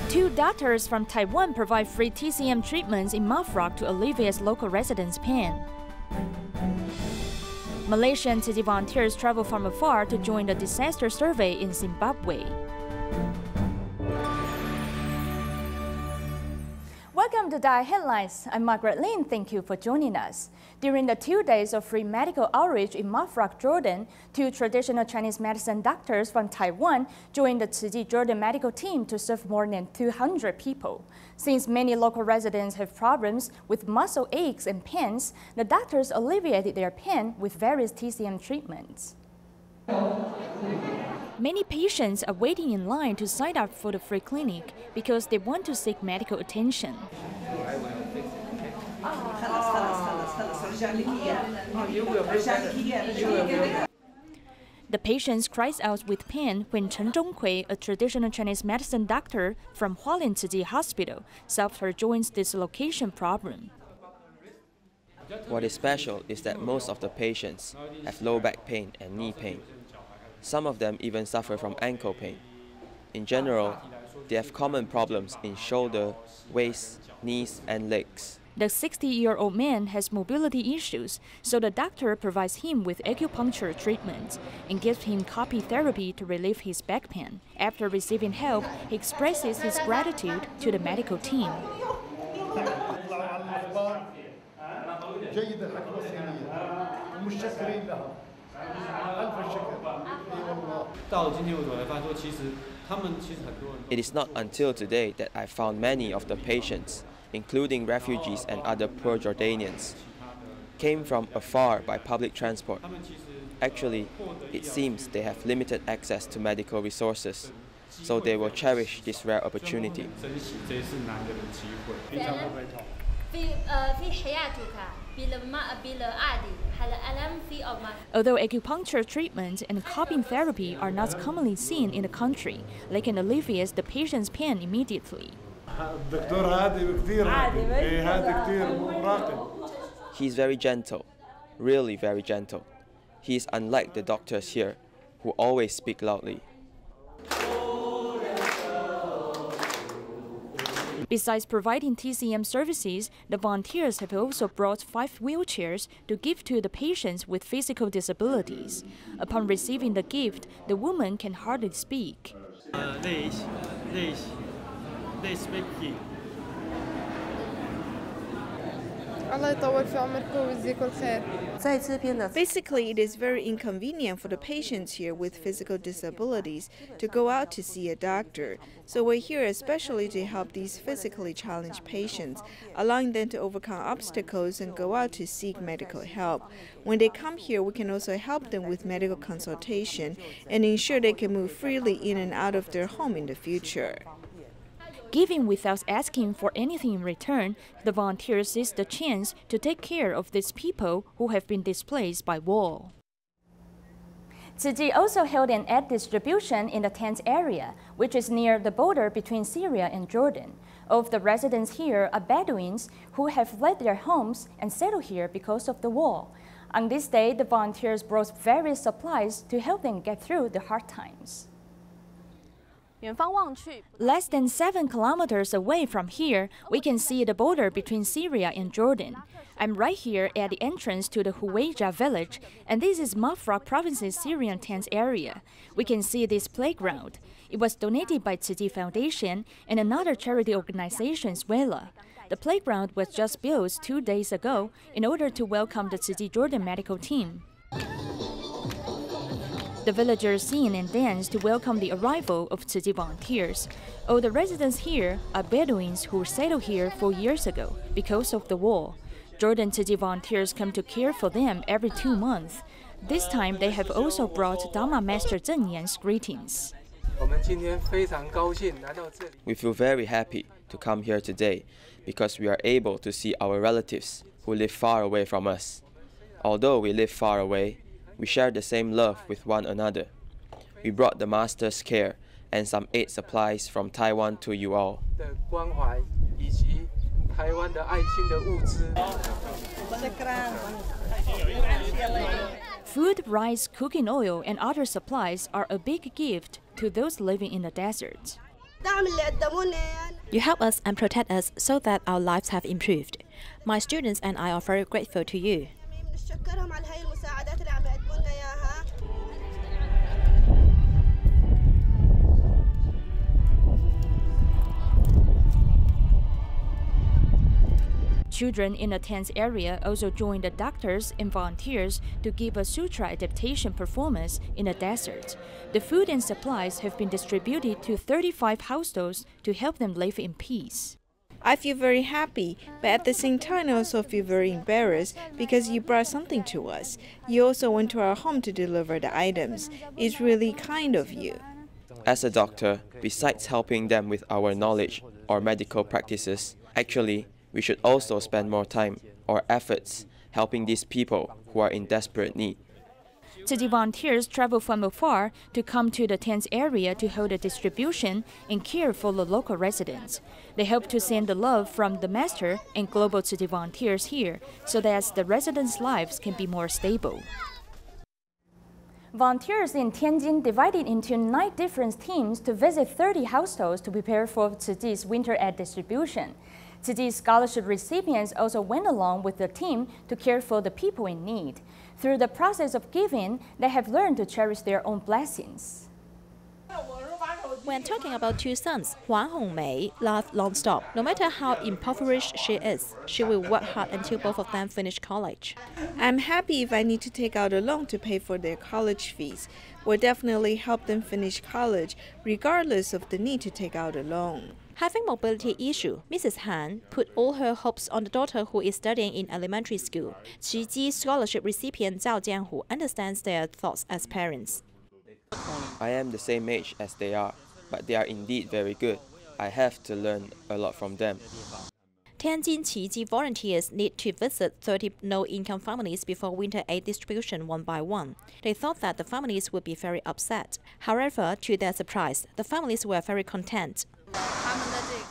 Two doctors from Taiwan provide free TCM treatments in Mafraq to alleviate local residents' pain. Malaysian Tzu Chi volunteers travel from afar to join the disaster survey in Zimbabwe. Welcome to DaAi Headlines. I'm Margaret Lin. Thank you for joining us. During the 2 days of free medical outreach in Mafraq, Jordan, two traditional Chinese medicine doctors from Taiwan joined the Tzu Chi Jordan medical team to serve more than 200 people. Since many local residents have problems with muscle aches and pains, the doctors alleviated their pain with various TCM treatments. Many patients are waiting in line to sign up for the free clinic because they want to seek medical attention. The patients cries out with pain when Chen Zhonghui, a traditional Chinese medicine doctor from Hualien Tzu Chi Hospital, solved her joints dislocation problem. What is special is that most of the patients have low back pain and knee pain. Some of them even suffer from ankle pain. In general, they have common problems in shoulder, waist, knees, and legs. The 60-year-old man has mobility issues, so the doctor provides him with acupuncture treatment and gives him copy therapy to relieve his back pain. After receiving help, he expresses his gratitude to the medical team. It is not until today that I found many of the patients, including refugees and other poor Jordanians, came from afar by public transport. Actually, it seems they have limited access to medical resources, so they will cherish this rare opportunity. Although acupuncture treatment and cupping therapy are not commonly seen in the country, they can alleviate the patient's pain immediately. He is very gentle, really very gentle. He is unlike the doctors here, who always speak loudly. Besides providing TCM services, the volunteers have also brought 5 wheelchairs to give to the patients with physical disabilities. Upon receiving the gift, the woman can hardly speak. Basically, it is very inconvenient for the patients here with physical disabilities to go out to see a doctor. So we're here especially to help these physically challenged patients, allowing them to overcome obstacles and go out to seek medical help. When they come here, we can also help them with medical consultation and ensure they can move freely in and out of their home in the future. Giving without asking for anything in return, the volunteers seize the chance to take care of these people who have been displaced by war. Tzu Chi also held an aid distribution in the tent area, which is near the border between Syria and Jordan. All of the residents here are Bedouins who have left their homes and settled here because of the war. On this day, the volunteers brought various supplies to help them get through the hard times. Less than 7 kilometers away from here, we can see the border between Syria and Jordan. I'm right here at the entrance to the Huweija village, and this is Mafraq province's Syrian tent area. We can see this playground. It was donated by Tzu Chi Foundation and another charity organization, Venezuela. The playground was just built 2 days ago in order to welcome the Tzu Chi Jordan medical team. The villagers sing and dance to welcome the arrival of Tzu Chi volunteers. All the residents here are Bedouins who settled here 4 years ago because of the war. Jordan Tzu Chi volunteers come to care for them every 2 months. This time they have also brought Dharma Master Zheng Yan's greetings. We feel very happy to come here today because we are able to see our relatives who live far away from us. Although we live far away, we share the same love with one another. We brought the Master's care and some aid supplies from Taiwan to you all. Food, rice, cooking oil, and other supplies are a big gift to those living in the desert. You help us and protect us so that our lives have improved. My students and I are very grateful to you. Children in the tense area also joined the doctors and volunteers to give a sutra adaptation performance in the desert. The food and supplies have been distributed to 35 households to help them live in peace. I feel very happy, but at the same time I also feel very embarrassed because you brought something to us. You also went to our home to deliver the items. It's really kind of you. As a doctor, besides helping them with our knowledge or medical practices, actually, we should also spend more time or efforts helping these people who are in desperate need. Tzu Chi volunteers travel from afar to come to the tense area to hold a distribution and care for the local residents. They hope to send the love from the master and global Tzu Chi volunteers here so that the residents' lives can be more stable. Volunteers in Tianjin divided into 9 different teams to visit 30 households to prepare for Tzu Chi's winter aid distribution. Tzu Chi scholarship recipients also went along with the team to care for the people in need. Through the process of giving, they have learned to cherish their own blessings. When talking about 2 sons, Huang Hongmei laughed non-stop. No matter how impoverished she is, she will work hard until both of them finish college. I'm happy if I need to take out a loan to pay for their college fees. We'll definitely help them finish college, regardless of the need to take out a loan. Having mobility issue, Mrs. Han put all her hopes on the daughter who is studying in elementary school. Tzu Chi scholarship recipient Zhao Jianhu understands their thoughts as parents. I am the same age as they are, but they are indeed very good. I have to learn a lot from them. Tianjin Tzu Chi volunteers need to visit 30 no-income families before winter aid distribution one by one. They thought that the families would be very upset. However, to their surprise, the families were very content.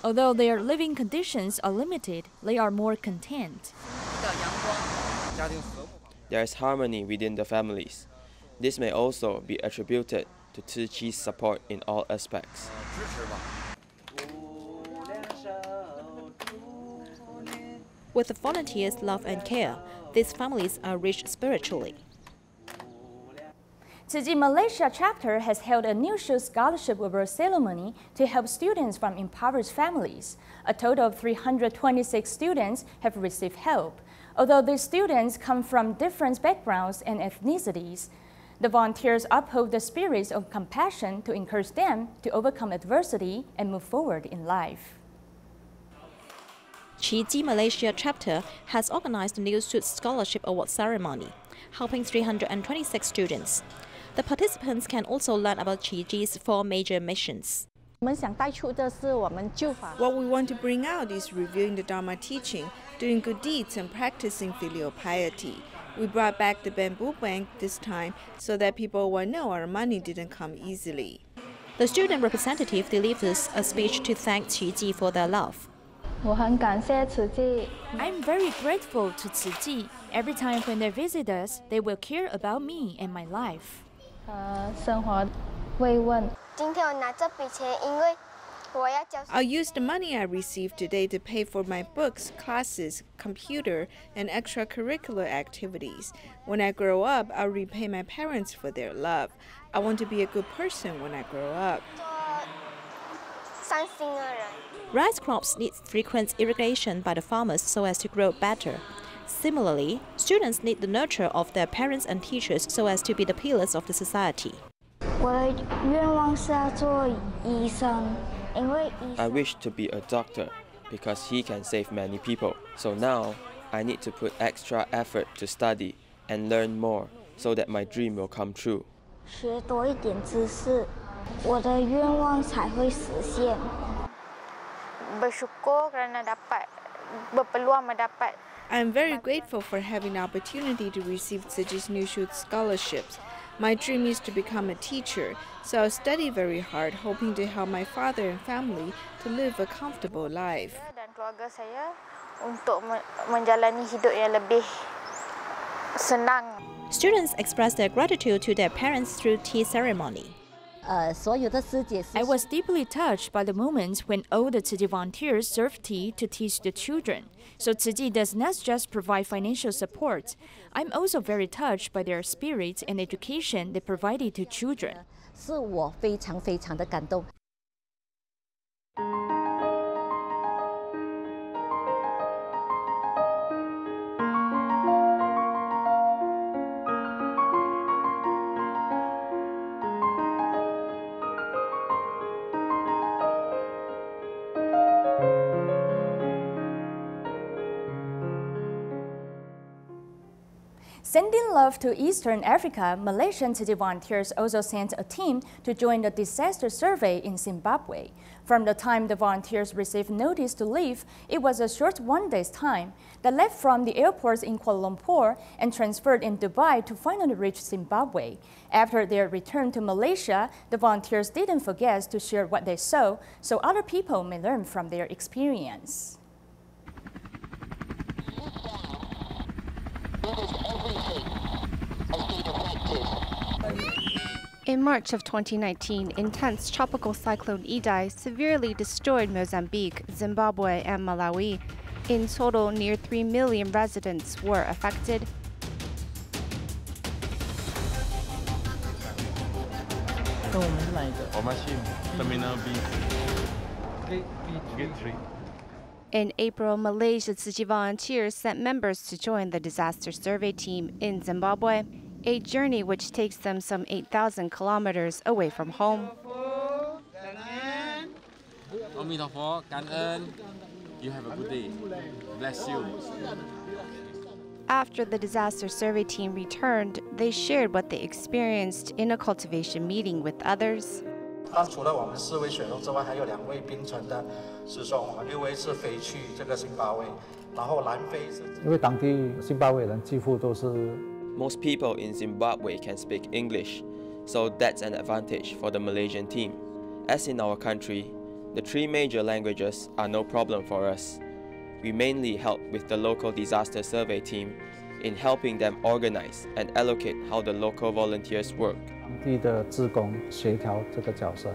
Although their living conditions are limited, they are more content. There is harmony within the families. This may also be attributed to Tzu Chi's support in all aspects. With the volunteers' love and care, these families are rich spiritually. Tzu Chi Malaysia chapter has held a New Shoe Scholarship Award ceremony to help students from impoverished families. A total of 326 students have received help. Although these students come from different backgrounds and ethnicities, the volunteers uphold the spirit of compassion to encourage them to overcome adversity and move forward in life. Tzu Chi Malaysia chapter has organized the New Shoe Scholarship Award ceremony, helping 326 students. The participants can also learn about Tzu Chi's 4 major missions. What we want to bring out is reviewing the Dharma teaching, doing good deeds and practicing filial piety. We brought back the bamboo bank this time so that people will know our money didn't come easily. The student representative delivers a speech to thank Tzu Chi for their love. I'm very grateful to Tzu Chi. Every time when they visit us, they will care about me and my life. I'll use the money I received today to pay for my books, classes, computer, and extracurricular activities. When I grow up, I'll repay my parents for their love. I want to be a good person when I grow up. Rice crops need frequent irrigation by the farmers so as to grow better. Similarly, students need the nurture of their parents and teachers so as to be the pillars of the society. I wish to be a doctor because he can save many people. So now, I need to put extra effort to study and learn more so that my dream will come true. I am very grateful for having the opportunity to receive Tzu Chi's New Shoe scholarships. My dream is to become a teacher, so I'll study very hard, hoping to help my father and family to live a comfortable life. Students express their gratitude to their parents through tea ceremony. I was deeply touched by the moments when all the Tzu Chi volunteers served tea to teach the children. So Tzu Chi does not just provide financial support. I'm also very touched by their spirit and education they provided to children. 是我非常非常的感动。Sending love to Eastern Africa, Malaysian Tzu Chi volunteers also sent a team to join the disaster survey in Zimbabwe. From the time the volunteers received notice to leave, it was a short 1 day's time. They left from the airports in Kuala Lumpur and transferred in Dubai to finally reach Zimbabwe. After their return to Malaysia, the volunteers didn't forget to share what they saw so other people may learn from their experience. In March of 2019, intense tropical cyclone Idai severely destroyed Mozambique, Zimbabwe, and Malawi. In total, near 3 million residents were affected. In April, Malaysia Tzu Chi volunteers sent members to join the disaster survey team in Zimbabwe, a journey which takes them some 8,000 kilometers away from home. You have a good day. Bless you. After the disaster survey team returned, they shared what they experienced in a cultivation meeting with others. 除了我们4位选手之外，还有2位槟城的师兄，我们6位是飞去这个津巴威，然后南非是。因为当地津巴威人几乎都是。 Most people in Zimbabwe can speak English, so that's an advantage for the Malaysian team. As in our country, the 3 major languages are no problem for us. We mainly help with the local disaster survey team in helping them organize and allocate how the local volunteers work. 当地的志工协调这个角色。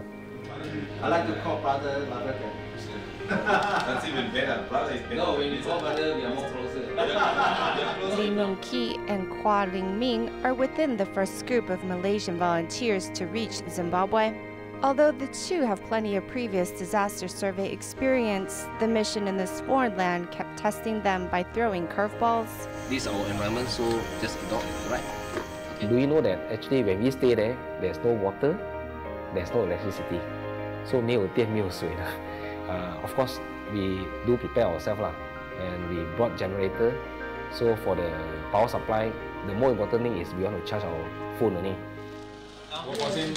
I like to call brother Margaret. That's even better. Brother is better. No, when you call brother, we are more closer. Li Mung Ki and Kwa Ling Ming are within the first group of Malaysian volunteers to reach Zimbabwe. Although the two have plenty of previous disaster survey experience, the mission in this foreign land kept testing them by throwing curveballs. This is our environment, so just adopt it, right? Okay. Do you know that actually when we stay there, there's no water, there's no electricity, so 没有电没有水的。Of course, we do prepare ourselves lah, and we brought generator. So for the power supply, the more important thing is we want to charge our phone only. 我先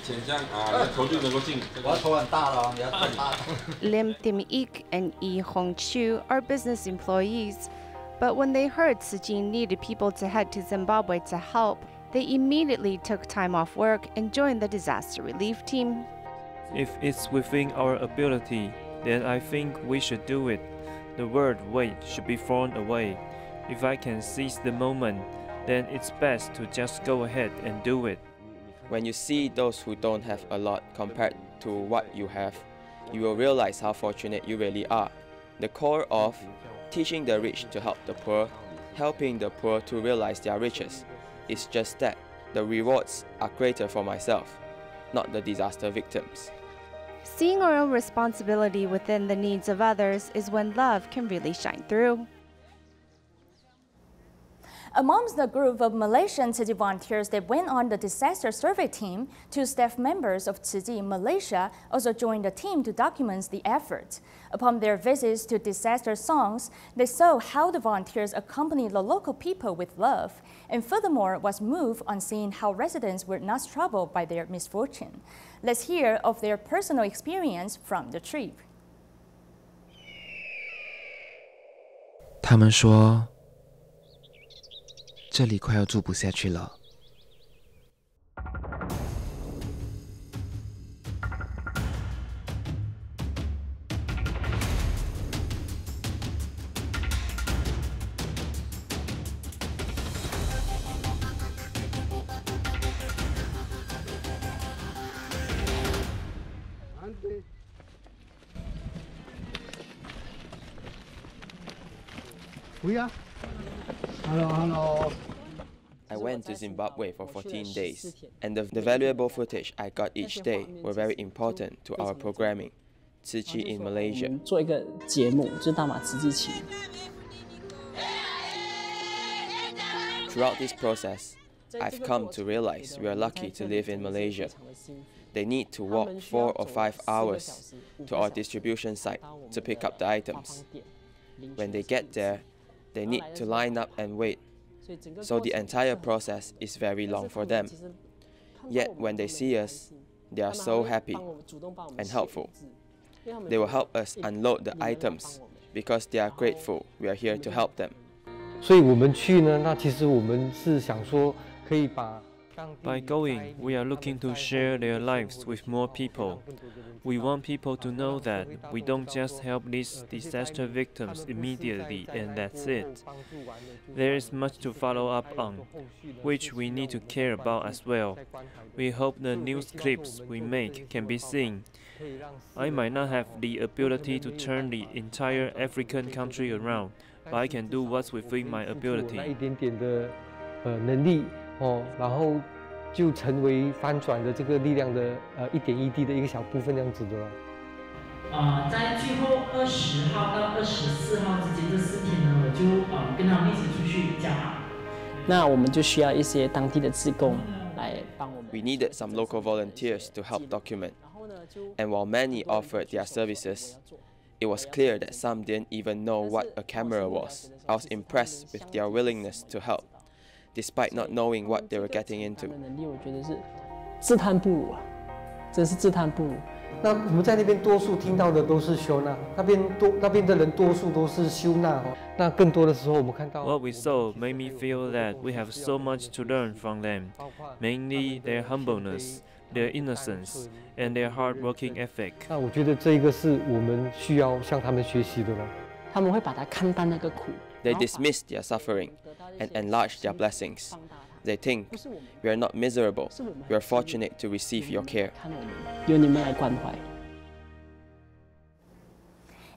潜降啊，头就能够进。我头很大了，你要更大。Lim Tim Ik and Yi Hong Chu are business employees, but when they heard Tzu Chi needed people to head to Zimbabwe to help, they immediately took time off work and joined the disaster relief team. If it's within our ability, then I think we should do it. The word wait should be thrown away. If I can seize the moment, then it's best to just go ahead and do it. When you see those who don't have a lot compared to what you have, you will realize how fortunate you really are. The core of teaching the rich to help the poor, helping the poor to realize their riches, is just that the rewards are greater for myself, not the disaster victims. Seeing our own responsibility within the needs of others is when love can really shine through. Amongst the group of Malaysian Tzu Chi volunteers that went on the disaster survey team, 2 staff members of Tzu Chi in Malaysia also joined the team to document the effort. Upon their visits to disaster zones, they saw how the volunteers accompanied the local people with love, and furthermore was moved on seeing how residents were not troubled by their misfortune. Let's hear of their personal experience from the trip. 他们说这里快要住不下去了。Hello. I went to Zimbabwe for 14 days, and the valuable footage I got each day were very important to our programming, Tzu Chi in Malaysia. 做一个节目，就是大马慈济旗。 Throughout this process, I've come to realize we are lucky to live in Malaysia. They need to walk 4 or 5 hours to our distribution site to pick up the items. When they get there, they need to line up and wait, so the entire process is very long for them. Yet when they see us, they are so happy and helpful. They will help us unload the items because they are grateful we are here to help them. 所以我们去呢，那其实我们是想说，可以把 By going, we are looking to share their lives with more people. We want people to know that we don't just help these disaster victims immediately and that's it. There is much to follow up on, which we need to care about as well. We hope the news clips we make can be seen. I might not have the ability to turn the entire African country around, but I can do what's within my ability. 一点点的能力然后就成为翻转的这个力量的一点一滴的一个小部分这样子的了。在最后20号到24号之间这4天呢，我就跟他们一起出去加码。那我们就需要一些当地的志工来帮我们。We needed some local volunteers to help document, and while many offered their services, it was clear that some didn't even know what a camera was. I was impressed with their willingness to help, despite not knowing what they were getting into. 我觉得是自叹不如啊，真是自叹不如。那我们在那边多数听到的都是修纳，那边的人多数都是修纳那更多的时候我们看到。What we saw made me feel that we have so much to learn from them, mainly their humbleness, their innocence, and their hard-working ethic. 那我觉得这个是我们需要向他们学习的了。他们会把它看淡那个苦。They dismiss their suffering and enlarge their blessings. They think, we are not miserable, we are fortunate to receive your care. 有你们来关怀。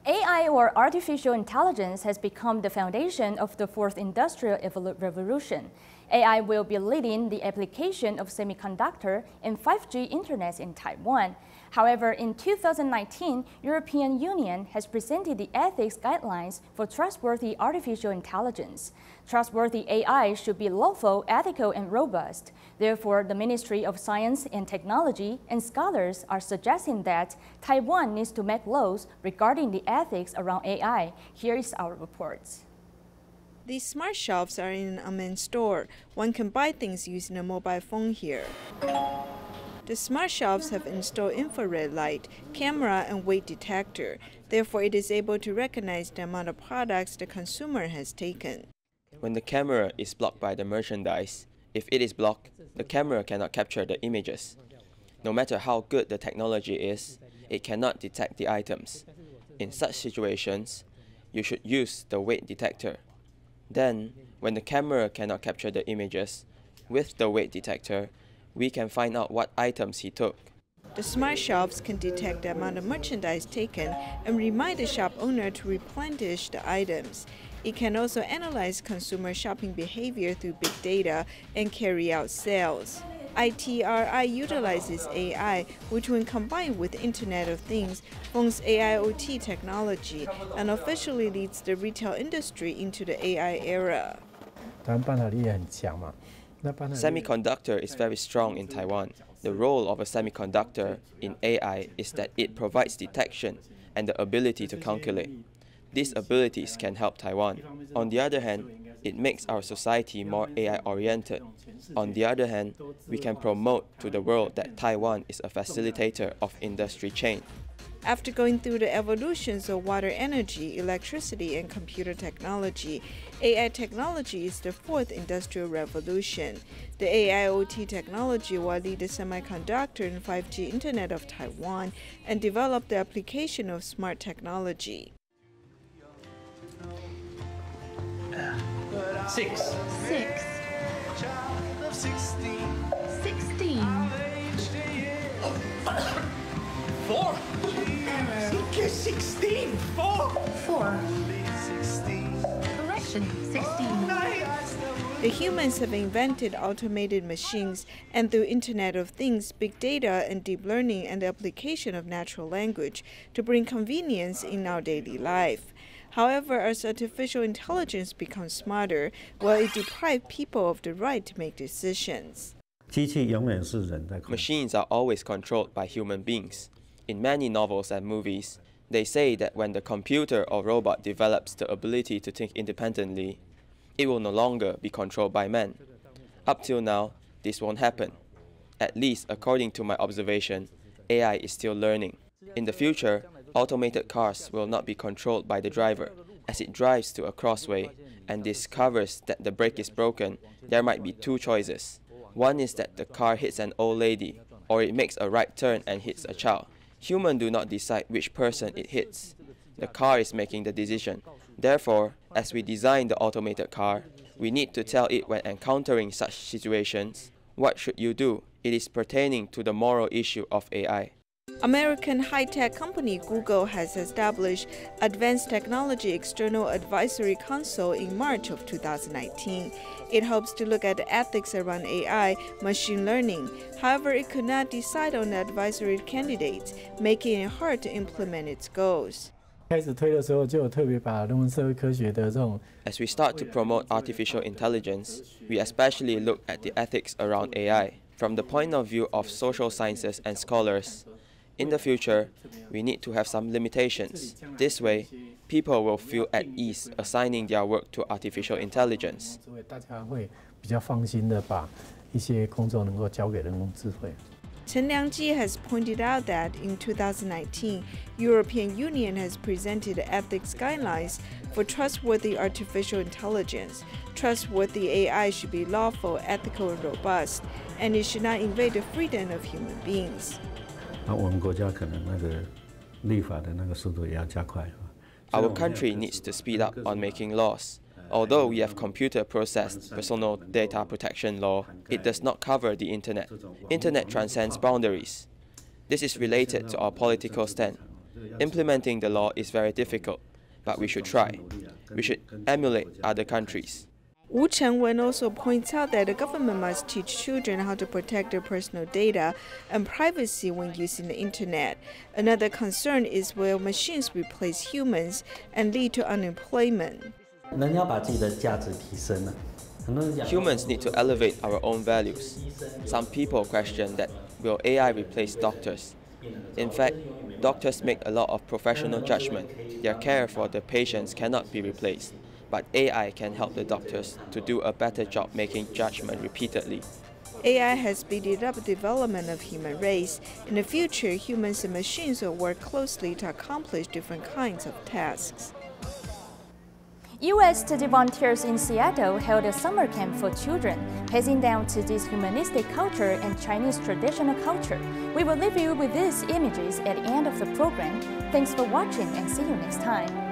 AI, or artificial intelligence, has become the foundation of the fourth industrial revolution. AI will be leading the application of semiconductor and 5G internet in Taiwan. However, in 2019, European Union has presented the ethics guidelines for trustworthy artificial intelligence. Trustworthy AI should be lawful, ethical, and robust. Therefore, the Ministry of Science and Technology and scholars are suggesting that Taiwan needs to make laws regarding the ethics around AI. Here is our report. These smart shelves are in an unmanned store. One can buy things using a mobile phone here. The smart shelves have installed infrared light, camera, and weight detector. Therefore, it is able to recognize the amount of products the consumer has taken. When the camera is blocked by the merchandise, if it is blocked, the camera cannot capture the images. No matter how good the technology is, it cannot detect the items. In such situations, you should use the weight detector. Then, when the camera cannot capture the images, with the weight detector, we can find out what items he took. The smart shelves can detect the amount of merchandise taken and remind the shop owner to replenish the items. It can also analyze consumer shopping behavior through big data and carry out sales. ITRI utilizes AI, which when combined with Internet of Things, forms AIoT technology, and officially leads the retail industry into the AI era. Semiconductor is very strong in Taiwan. The role of a semiconductor in AI is that it provides detection and the ability to calculate. These abilities can help Taiwan. On the other hand, it makes our society more AI-oriented. On the other hand, we can promote to the world that Taiwan is a facilitator of industry change. After going through the evolutions of water energy, electricity, and computer technology, AI technology is the fourth industrial revolution. The AIoT technology will lead the semiconductor and 5G Internet of Taiwan and develop the application of smart technology. 6. 16. 4. Look at 16. 4. 4. 16. Correction, 16. The humans have invented automated machines and through Internet of Things, big data and deep learning and the application of natural language to bring convenience in our daily life. However, as artificial intelligence becomes smarter, will it deprive people of the right to make decisions? Machines are always controlled by human beings. In many novels and movies, they say that when the computer or robot develops the ability to think independently, it will no longer be controlled by men. Up till now, this won't happen. At least according to my observation, AI is still learning. In the future, automated cars will not be controlled by the driver. As it drives to a crossway and discovers that the brake is broken, there might be two choices. One is that the car hits an old lady, or it makes a right turn and hits a child. Humans do not decide which person it hits. The car is making the decision. Therefore, as we design the automated car, we need to tell it when encountering such situations, what should you do? It is pertaining to the moral issue of AI. American high-tech company Google has established Advanced Technology External Advisory Council in March of 2019. It hopes to look at the ethics around AI, machine learning. However, it could not decide on the advisory candidates, making it hard to implement its goals. As we start to promote artificial intelligence, we especially look at the ethics around AI from the point of view of social sciences and scholars. In the future, we need to have some limitations. This way, people will feel at ease assigning their work to artificial intelligence. Chen Liangji has pointed out that in 2019, European Union has presented ethics guidelines for trustworthy artificial intelligence. Trustworthy AI should be lawful, ethical, and robust, and it should not invade the freedom of human beings. Our country needs to speed up on making laws. Although we have computer-processed personal data protection law, it does not cover the Internet. Internet transcends boundaries. This is related to our political stand. Implementing the law is very difficult, but we should try. We should emulate other countries. Wu Chengwen also points out that the government must teach children how to protect their personal data and privacy when using the Internet. Another concern is will machines replace humans and lead to unemployment. Humans need to elevate our own values. Some people question that will AI replace doctors? In fact, doctors make a lot of professional judgment. Their care for the patients cannot be replaced. But AI can help the doctors to do a better job making judgment repeatedly. AI has speeded up the development of human race. In the future, humans and machines will work closely to accomplish different kinds of tasks. U.S. Tzu Chi volunteers in Seattle held a summer camp for children, passing down Tzu Chi's humanistic culture and Chinese traditional culture. We will leave you with these images at the end of the program. Thanks for watching and see you next time.